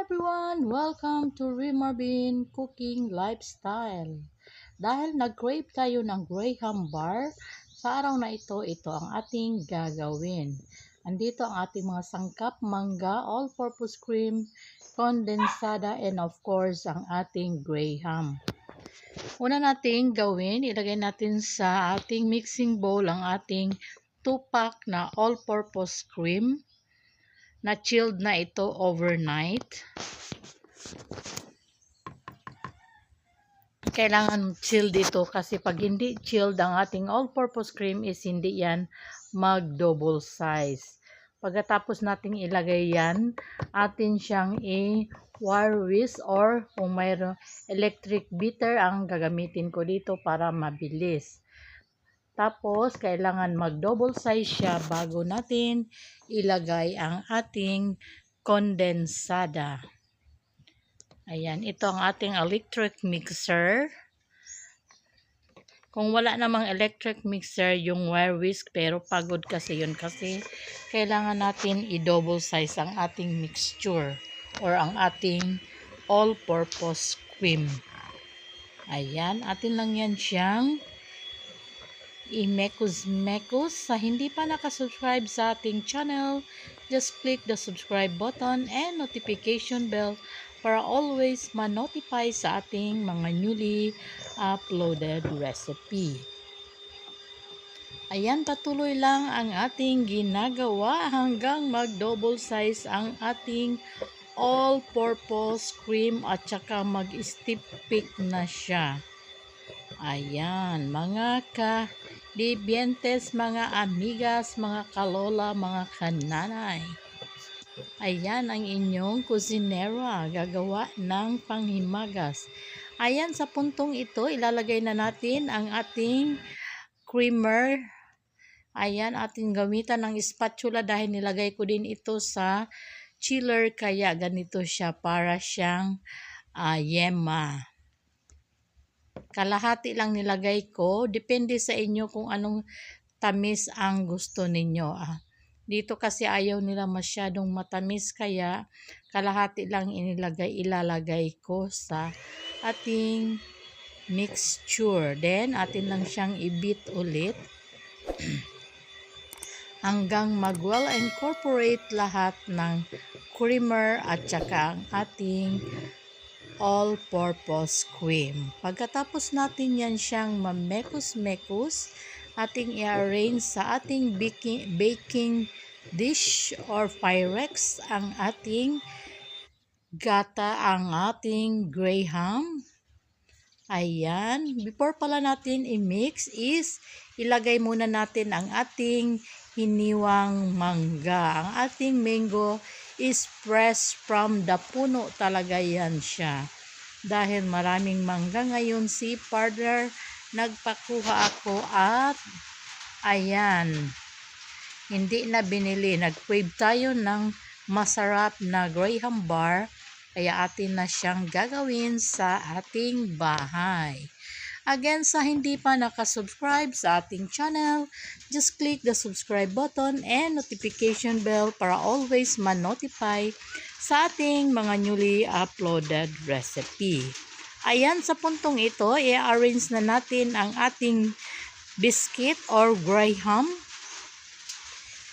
everyone! Welcome to Rimarvin Cooking Lifestyle. Dahil nag-crave tayo ng Graham bar, sa araw na ito ang ating gagawin. Andito ang ating mga sangkap, mangga, all-purpose cream, kondensada, and of course, ang ating Graham. Una nating gawin, ilagay natin sa ating mixing bowl ang ating 2-pack na all-purpose cream na chilled na ito overnight. Kailangan chill dito kasi pag hindi chilled ang ating all-purpose cream is hindi yan mag-double size. Pagkatapos nating ilagay yan, atin siyang i-wire whisk or kung mayroong electric beater ang gagamitin ko dito para mabilis. Tapos, kailangan mag-double size siya bago natin ilagay ang ating kondensada. Ayan, ito ang ating electric mixer. Kung wala namang electric mixer, yung wire whisk, pero pagod kasi yun kasi kailangan natin i-double size ang ating mixture or ang ating all-purpose cream. Ayan, atin lang yan siyang i-mekos-mekos. Sa hindi pa nakasubscribe sa ating channel, just click the subscribe button and notification bell para always ma-notify sa ating mga newly uploaded recipe. Ayan, patuloy lang ang ating ginagawa hanggang mag-double size ang ating all-purpose cream at saka mag-stiff peak na siya. Ayan, mga ka-dibientes, mga amigas, mga kalola, mga kananay. Ayan ang inyong kusinera, gagawa ng panghimagas. Ayan, sa puntong ito, ilalagay na natin ang ating creamer. Ayan, ating gamitan ng spatula dahil nilagay ko din ito sa chiller, kaya ganito siya para siyang yema. Kalahati lang nilagay ko. Depende sa inyo kung anong tamis ang gusto ninyo. Dito kasi ayaw nila masyadong matamis kaya kalahati lang ilalagay ko sa ating mixture. Then atin lang siyang i-beat ulit hanggang mag-well incorporate lahat ng creamer at saka ang ating all-purpose cream. Pagkatapos natin yan siyang mamekos-mekos, ating i-arrange sa ating baking dish or Pyrex ang ating gata, ang ating Graham. Ayan. Before pala natin i-mix is ilagay muna natin ang ating hiniwang mangga. Ang ating mango is fresh from the puno talaga yan siya. Dahil maraming mangga ngayon si partner, nagpakuha ako at ayan, hindi na binili. Nag-crave tayo ng masarap na Graham bar, kaya atin na siyang gagawin sa ating bahay. Again, sa hindi pa nakasubscribe sa ating channel, just click the subscribe button and notification bell para always ma-notify sa ating mga newly uploaded recipe. Ayan, sa puntong ito, i-arrange na natin ang ating biscuit or Graham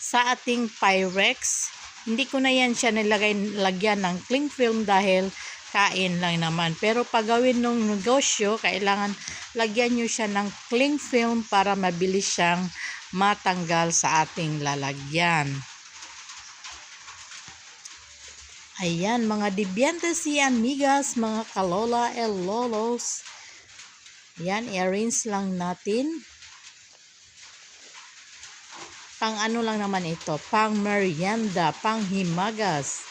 sa ating Pyrex. Hindi ko na yan siya lagyan ng cling film dahil kain lang naman. Pero pag gawin ng negosyo, kailangan lagyan nyo siya ng cling film para mabilis siyang matanggal sa ating lalagyan. Ayan, mga dibientes y amigas, mga kalola el lolos. Ayan, i-arrange lang natin. Pang ano lang naman ito, pang merienda, pang himagas.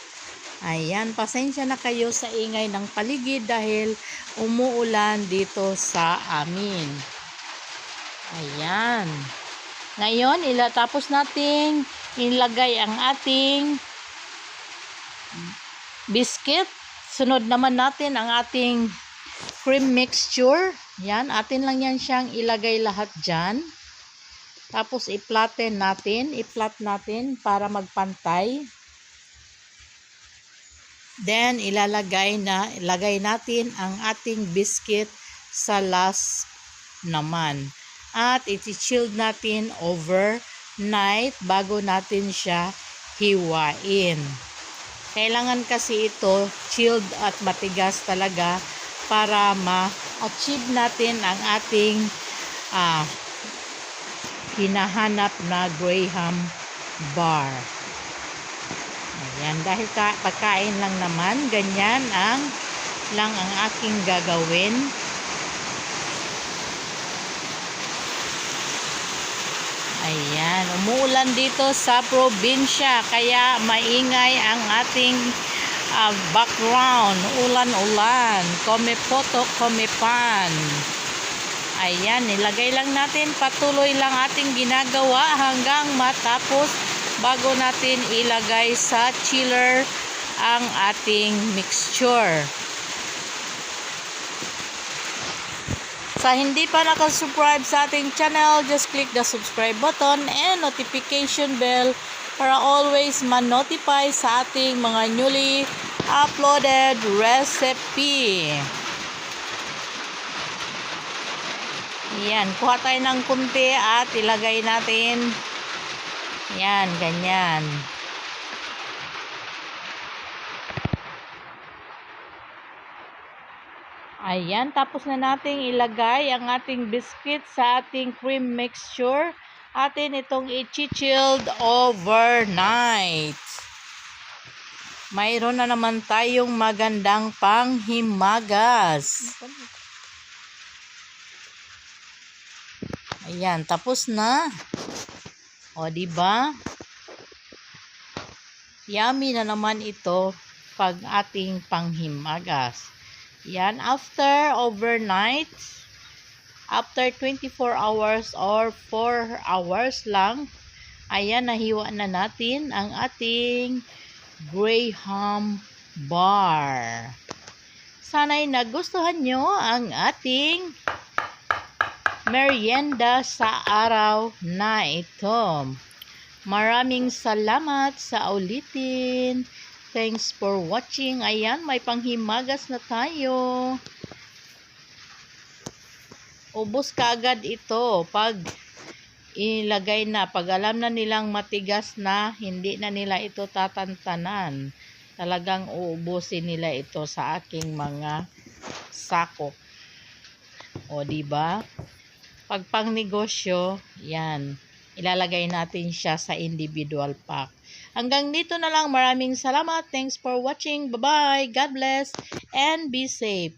Ayan, pasensya na kayo sa ingay ng paligid dahil umuulan dito sa amin. Ayan. Ngayon, tapos nating ilagay ang ating biscuit. Sunod naman natin ang ating cream mixture. Yan, atin lang yan siyang ilagay lahat dyan. Tapos i-flat natin para magpantay. Then, ilagay natin ang ating biscuit sa last naman. At iti-chilled natin overnight bago natin siya hiwain. Kailangan kasi ito chilled at matigas talaga para ma-achieve natin ang ating hinahanap na Graham bar. Ayan, dahil pagkain lang naman, ganyan lang ang aking gagawin. Ayan, umuulan dito sa probinsya, kaya maingay ang ating background. Ulan-ulan, kome poto, kome pan. Ayan, nilagay lang natin, patuloy lang ating ginagawa hanggang matapos bago natin ilagay sa chiller ang ating mixture. Sa hindi pa nakasubscribe sa ating channel, just click the subscribe button and notification bell para always ma-notify sa ating mga newly uploaded recipe. Yan, kuha tayo ng kunti at ilagay natin. Yan, ganyan. Ayan, tapos na nating ilagay ang ating biscuit sa ating cream mixture. Atin itong i-chilled overnight. Mayroon na naman tayong magandang panghimagas. Ayan, tapos na. O, diba? Yummy na naman ito pag ating panghimagas. Yan, after overnight, after 24 hours or 4 hours lang, ayan, nahiwa na natin ang ating Graham bar. Sana'y nagustuhan nyo ang ating merienda sa araw na ito. Maraming salamat sa ulitin. Thanks for watching. Ayan, may panghimagas na tayo. Ubos kaagad ito pag ilagay na. Pag alam na nilang matigas na, hindi na nila ito tatantanan. Talagang uubusin nila ito sa aking mga sakop. O, diba? Pag pang negosyo, yan. Ilalagay natin siya sa individual pack. Hanggang dito na lang. Maraming salamat. Thanks for watching. Bye-bye. God bless and be safe.